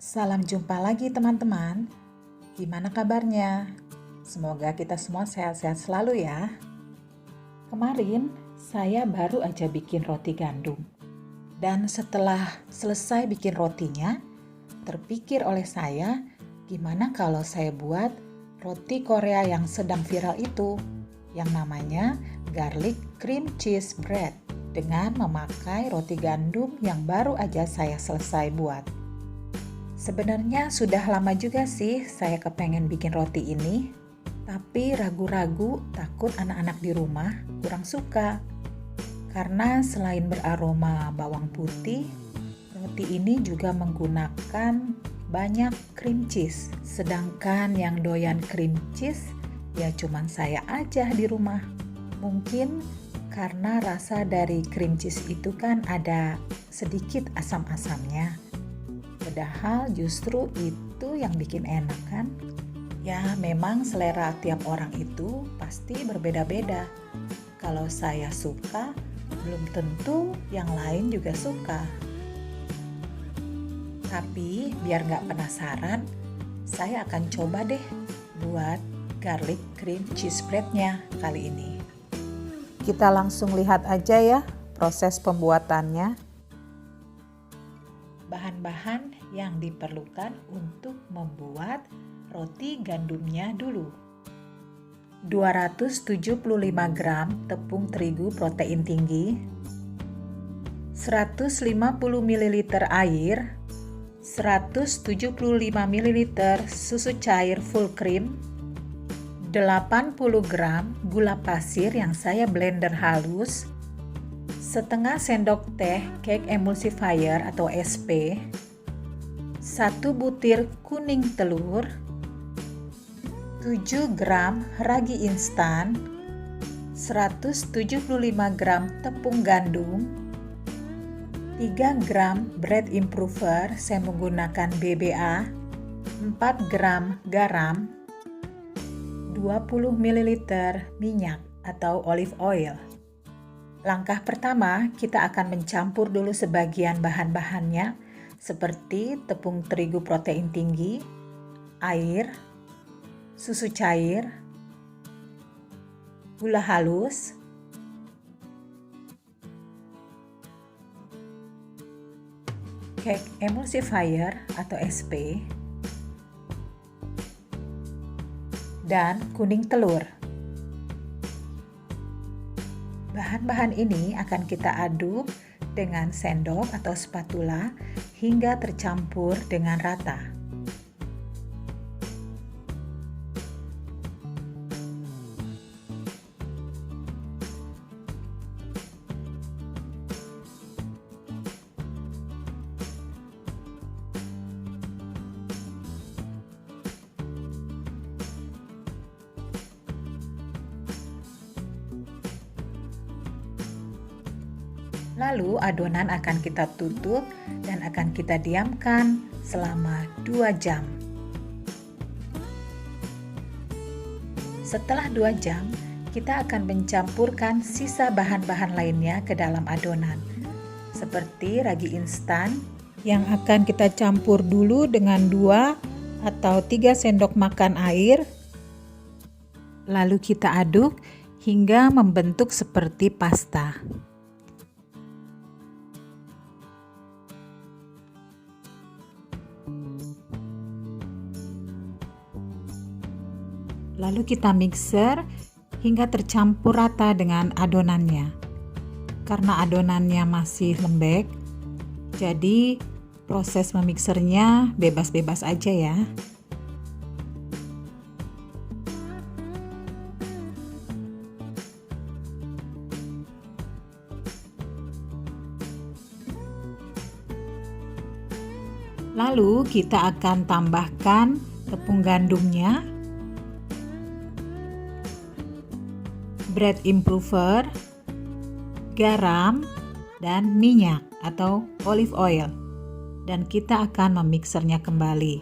Salam jumpa lagi teman-teman. Gimana kabarnya? Semoga kita semua sehat-sehat selalu ya. Kemarin saya baru aja bikin roti gandum. Dan setelah selesai bikin rotinya, terpikir oleh saya, gimana kalau saya buat roti Korea yang sedang viral itu, yang namanya garlic cream cheese bread, dengan memakai roti gandum yang baru aja saya selesai buat. Sebenarnya sudah lama juga sih saya kepengen bikin roti ini, tapi ragu-ragu takut anak-anak di rumah kurang suka. Karena selain beraroma bawang putih, roti ini juga menggunakan banyak cream cheese. Sedangkan yang doyan cream cheese ya cuman saya aja di rumah. Mungkin karena rasa dari cream cheese itu kan ada sedikit asam-asamnya. Padahal justru itu yang bikin enak kan? Ya memang selera tiap orang itu pasti berbeda-beda. Kalau saya suka, belum tentu yang lain juga suka. Tapi biar nggak penasaran, saya akan coba deh buat garlic cream cheese bread-nya kali ini. Kita langsung lihat aja ya proses pembuatannya. Bahan-bahan yang diperlukan untuk membuat roti gandumnya dulu. 275 gram tepung terigu protein tinggi, 150 ml air, 175 ml susu cair full cream, 80 gram gula pasir yang saya blender halus, setengah sendok teh cake emulsifier atau SP, 1 butir kuning telur, 7 gram ragi instan, 175 gram tepung gandum, 3 gram bread improver, saya menggunakan BBA, 4 gram garam, 20 ml minyak atau olive oil. Langkah pertama, kita akan mencampur dulu sebagian bahan-bahannya seperti tepung terigu protein tinggi, air, susu cair, gula halus, cake emulsifier atau SP, dan kuning telur. Bahan-bahan ini akan kita aduk dengan sendok atau spatula hingga tercampur dengan rata. Lalu adonan akan kita tutup dan akan kita diamkan selama 2 jam. Setelah 2 jam, kita akan mencampurkan sisa bahan-bahan lainnya ke dalam adonan. Seperti ragi instan yang akan kita campur dulu dengan 2 atau 3 sendok makan air. Lalu kita aduk hingga membentuk seperti pasta. Lalu kita mixer hingga tercampur rata dengan adonannya. Karena adonannya masih lembek, jadi proses memixernya bebas-bebas aja ya. Lalu kita akan tambahkan tepung gandumnya, bread improver, garam, dan minyak atau olive oil. Dan kita akan memixernya kembali.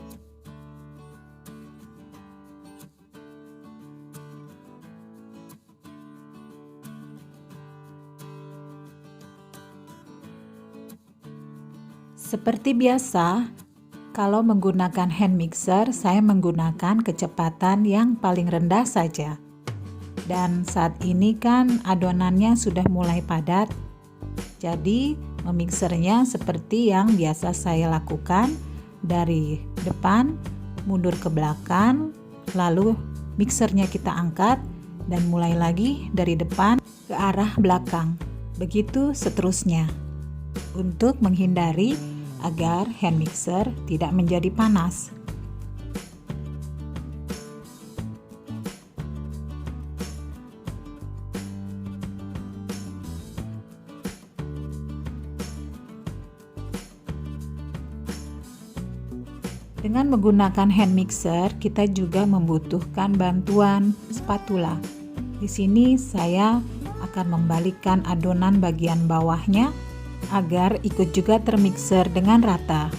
Seperti biasa, Kalau menggunakan hand mixer, saya menggunakan kecepatan yang paling rendah saja. Dan saat ini kan adonannya sudah mulai padat. Jadi memixernya seperti yang biasa saya lakukan, dari depan mundur ke belakang, lalu mixernya kita angkat dan mulai lagi dari depan ke arah belakang. Begitu seterusnya. Untuk menghindari agar hand mixer tidak menjadi panas. Dengan menggunakan hand mixer, kita juga membutuhkan bantuan spatula. Di sini saya akan membalikkan adonan bagian bawahnya agar ikut juga termixer dengan rata.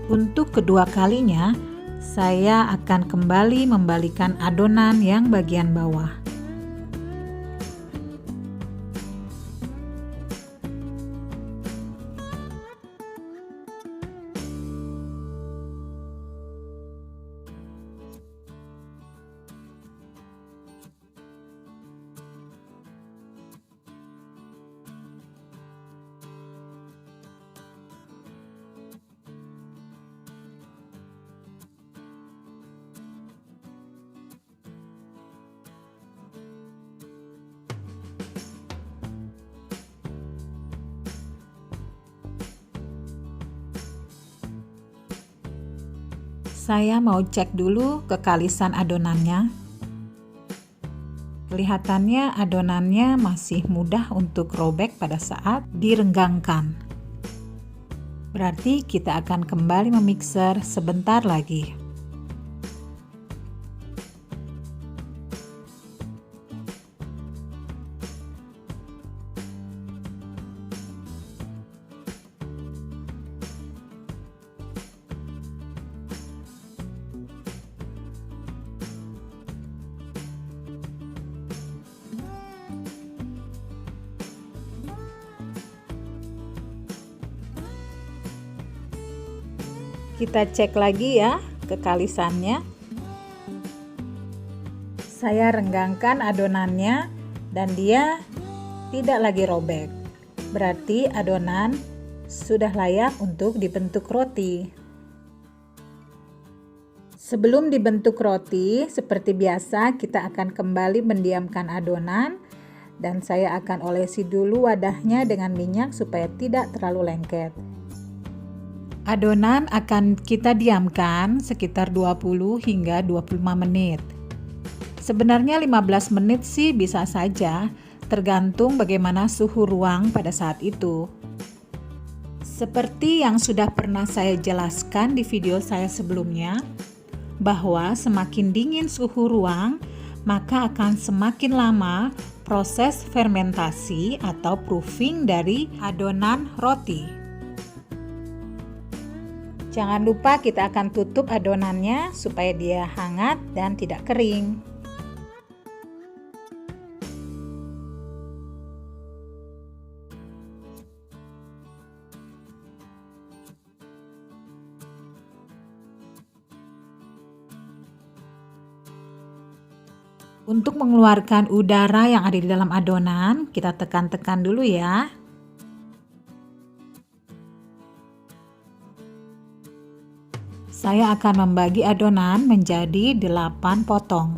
Untuk kedua kalinya, saya akan kembali membalikkan adonan yang bagian bawah. Saya mau cek dulu kekalisan adonannya. Kelihatannya adonannya masih mudah untuk robek pada saat direnggangkan. Berarti kita akan kembali memixer sebentar lagi. Kita cek lagi ya kekalisannya. Saya renggangkan adonannya dan dia tidak lagi robek. Berarti adonan sudah layak untuk dibentuk roti. Sebelum dibentuk roti, seperti biasa kita akan kembali mendiamkan adonan dan saya akan olesi dulu wadahnya dengan minyak supaya tidak terlalu lengket. Adonan akan kita diamkan sekitar 20 hingga 25 menit. Sebenarnya 15 menit sih bisa saja, tergantung bagaimana suhu ruang pada saat itu. Seperti yang sudah pernah saya jelaskan di video saya sebelumnya, bahwa semakin dingin suhu ruang, maka akan semakin lama proses fermentasi atau proofing dari adonan roti. Jangan lupa kita akan tutup adonannya supaya dia hangat dan tidak kering. Untuk mengeluarkan udara yang ada di dalam adonan, kita tekan-tekan dulu ya. Saya akan membagi adonan menjadi 8 potong.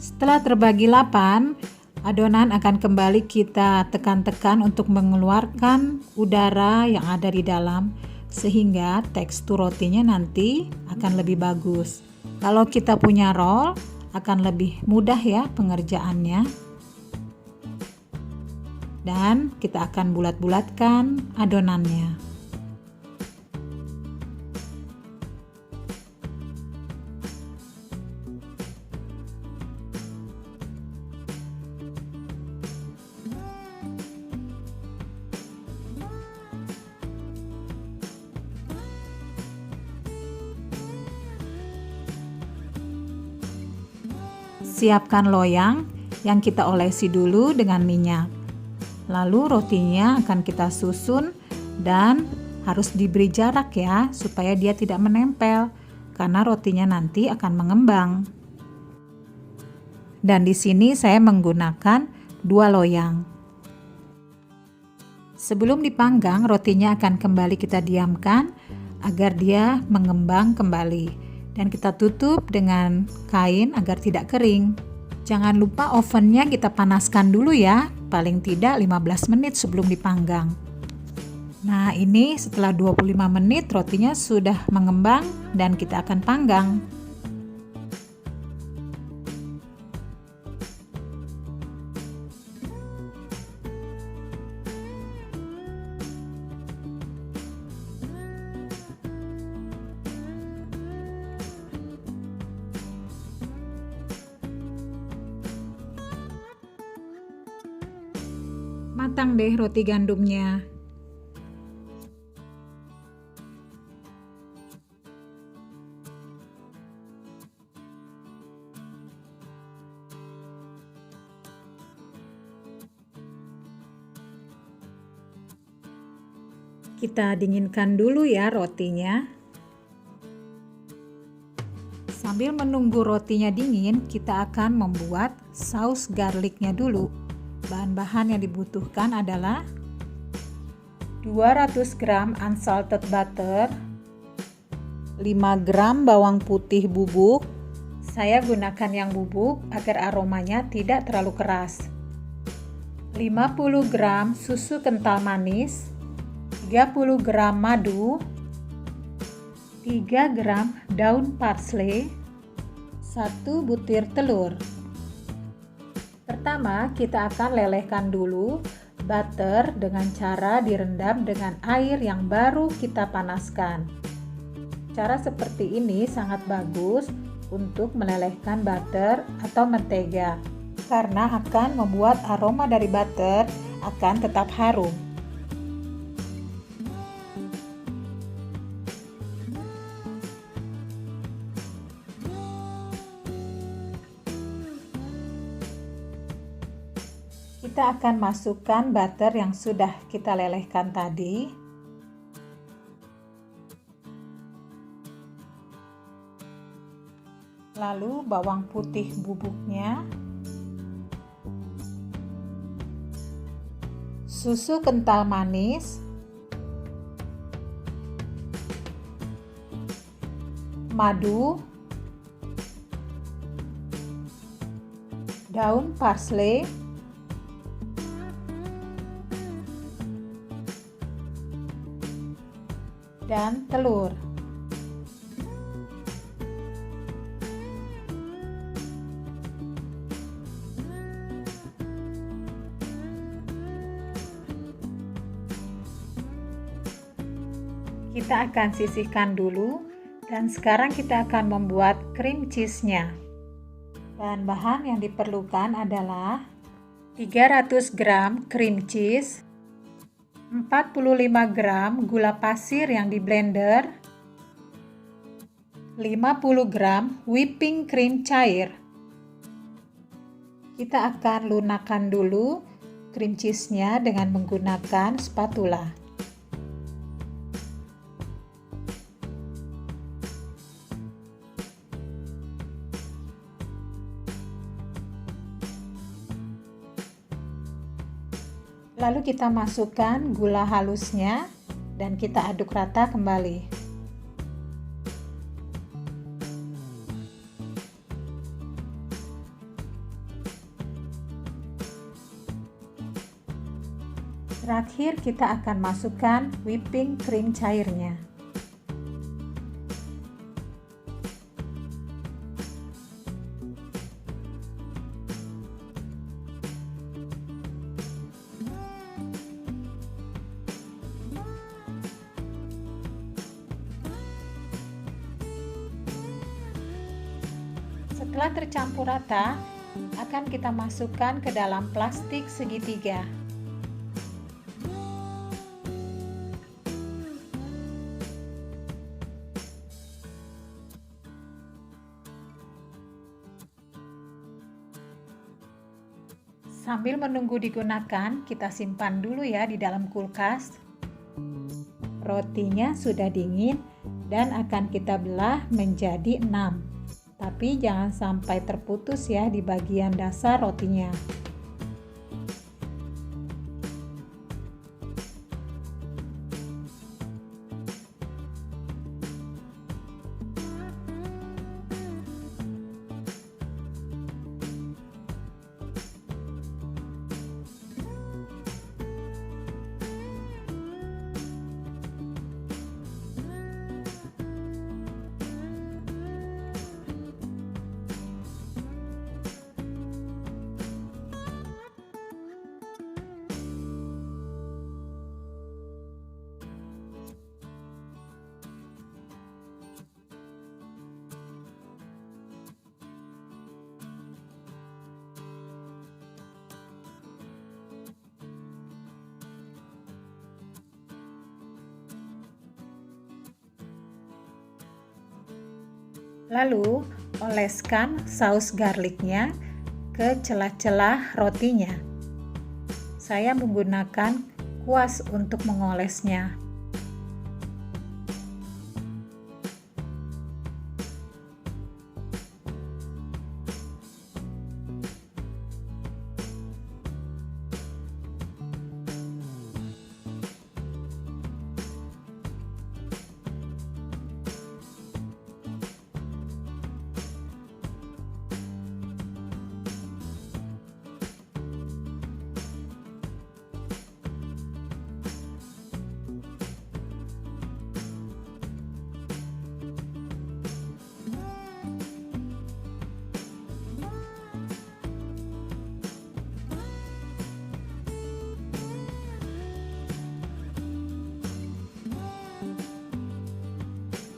Setelah terbagi 8, adonan akan kembali kita tekan-tekan untuk mengeluarkan udara yang ada di dalam, sehingga tekstur rotinya nanti akan lebih bagus. Kalau kita punya roll, akan lebih mudah ya pengerjaannya. Dan kita akan bulat-bulatkan adonannya. Siapkan loyang yang kita olesi dulu dengan minyak. Lalu rotinya akan kita susun dan harus diberi jarak ya, supaya dia tidak menempel, karena rotinya nanti akan mengembang. Dan di sini saya menggunakan 2 loyang. Sebelum dipanggang, rotinya akan kembali kita diamkan agar dia mengembang kembali. Dan kita tutup dengan kain agar tidak kering. Jangan lupa ovennya kita panaskan dulu ya, paling tidak 15 menit sebelum dipanggang. Nah, ini setelah 25 menit rotinya sudah mengembang dan kita akan panggang. Matang deh roti gandumnya. Kita dinginkan dulu ya rotinya. Sambil menunggu rotinya dingin, kita akan membuat saus garlicnya dulu. Bahan-bahan yang dibutuhkan adalah 200 gram unsalted butter, 5 gram bawang putih bubuk. Saya gunakan yang bubuk agar aromanya tidak terlalu keras. 50 gram susu kental manis, 30 gram madu, 3 gram daun parsley, 1 butir telur. Pertama, kita akan lelehkan dulu butter dengan cara direndam dengan air yang baru kita panaskan. Cara seperti ini sangat bagus untuk melelehkan butter atau mentega, karena akan membuat aroma dari butter akan tetap harum. Kita akan masukkan butter yang sudah kita lelehkan tadi. Lalu bawang putih bubuknya. Susu kental manis. Madu. Daun parsley. Dan telur. Kita akan sisihkan dulu dan sekarang kita akan membuat cream cheese-nya. Bahan-bahan yang diperlukan adalah 300 gram cream cheese, 45 gram gula pasir yang di blender, 50 gram whipping cream cair. Kita akan lunakkan dulu cream cheese-nya dengan menggunakan spatula. Lalu kita masukkan gula halusnya dan kita aduk rata kembali. Terakhir, kita akan masukkan whipping cream cairnya. Setelah tercampur rata, akan kita masukkan ke dalam plastik segitiga. Sambil menunggu digunakan, kita simpan dulu ya di dalam kulkas. Rotinya sudah dingin dan akan kita belah menjadi 6. Tapi jangan sampai terputus ya di bagian dasar rotinya. Lalu, oleskan saus garlicnya ke celah-celah rotinya. Saya menggunakan kuas untuk mengolesnya.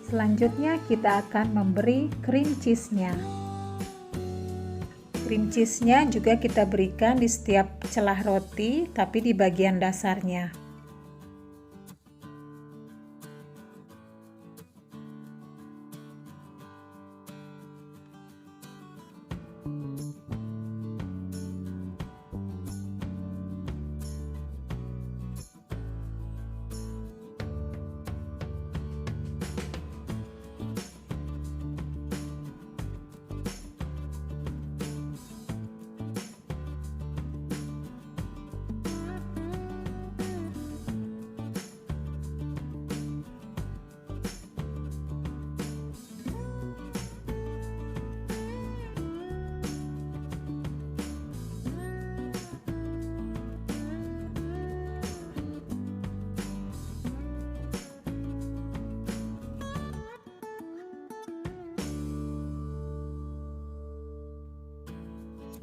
Selanjutnya kita akan memberi cream cheese-nya. Cream cheese-nya juga kita berikan di setiap celah roti, tapi di bagian dasarnya.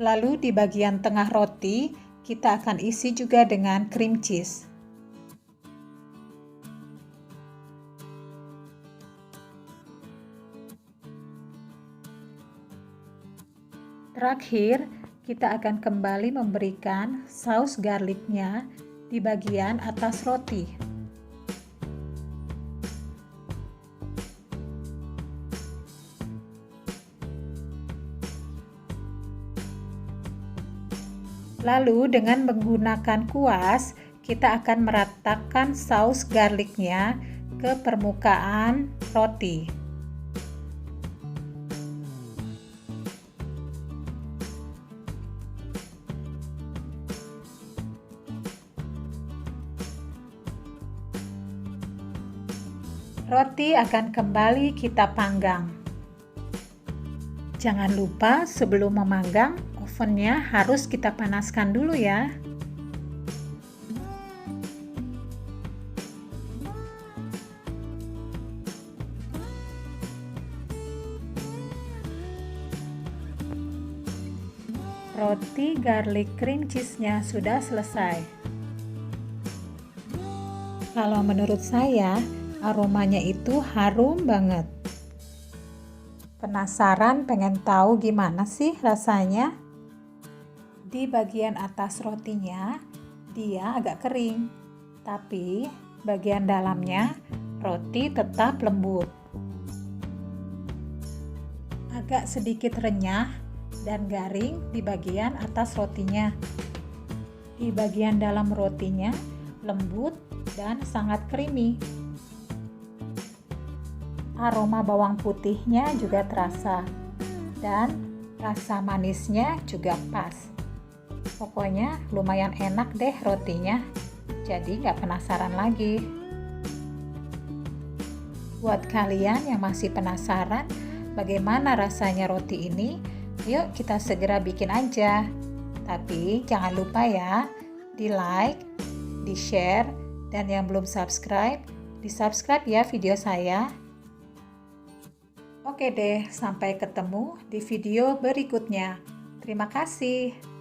Lalu di bagian tengah roti, kita akan isi juga dengan cream cheese. Terakhir, kita akan kembali memberikan saus garlicnya di bagian atas roti. Lalu dengan menggunakan kuas, kita akan meratakan saus garlicnya ke permukaan roti. Roti akan kembali kita panggang. Jangan lupa sebelum memanggang, ovennya harus kita panaskan dulu ya. Roti garlic cream cheese-nya sudah selesai. Kalau menurut saya, aromanya itu harum banget. Penasaran pengen tahu gimana sih rasanya? Di bagian atas rotinya, dia agak kering, tapi bagian dalamnya roti tetap lembut. Agak sedikit renyah dan garing di bagian atas rotinya. Di bagian dalam rotinya lembut dan sangat creamy. Aroma bawang putihnya juga terasa dan rasa manisnya juga pas. Pokoknya lumayan enak deh rotinya, jadi nggak penasaran lagi. Buat kalian yang masih penasaran bagaimana rasanya roti ini, yuk kita segera bikin aja. Tapi jangan lupa ya, di like, di share, dan yang belum subscribe, di subscribe ya video saya. Oke deh, sampai ketemu di video berikutnya. Terima kasih.